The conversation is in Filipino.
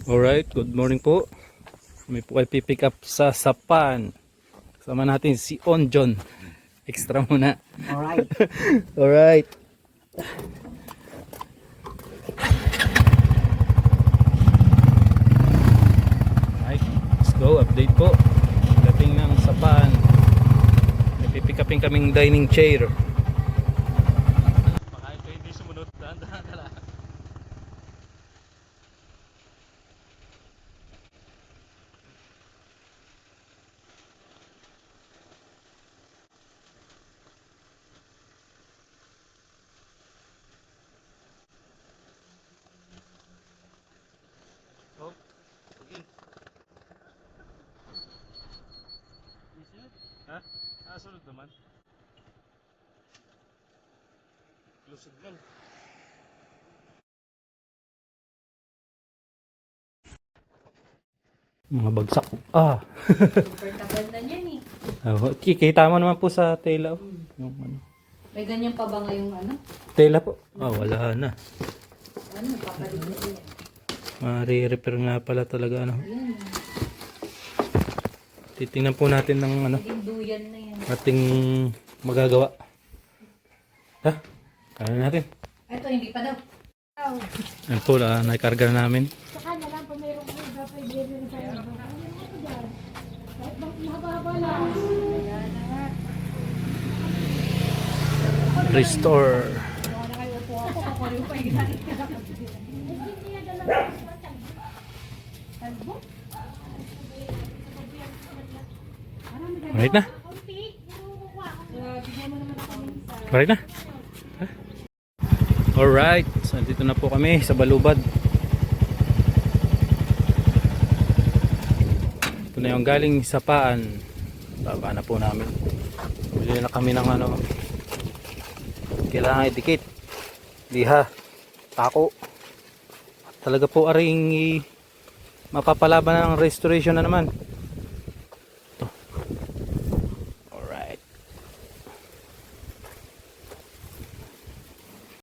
Alright, good morning po. May po ay pipick up sa Sapan. Kasama natin si Onjon. Extra muna. Alright. Alright. Alright, let's go. Update po. Dating ng Sapan. May pipick upin kaming dining chair. Baka ito hindi sumunod. Dahan-dahan na lang. Oh, sige. Ha? Ah, sunod naman. Lusog lang. Mga bagsak. Ah. Comfortable na yan eh. Kikita mo naman po sa tela. Yung ano. May ganyan pa ba ngayong ano? Tela po. Ah, wala na. Ano, papalit na yan. Mari-repair nga pala talaga ano. Yan. Titingnan po natin ng ano, Naging duyan na yan. ating magagawa. Ha? Kaya natin. Ito, hindi pa daw. Yan po, naikarga na namin. Saka na lang kung mayroong iba pwede rin sa iba. Ano mo ko dyan? Kahit mahaba lang. Ayan na nga. Restore. Wala na kayo po ako. Ako rin pa yung galit ka. Talbo? Alright na. Alright na. Ha? Alright. So, dito na po kami sa Balubad. Ito na yung galing Sapaan. Baba na po namin. Bili na kami ng ano. Kailangan idikit. Liha. Tako. Talaga po aring mapapalaban ng restoration na naman.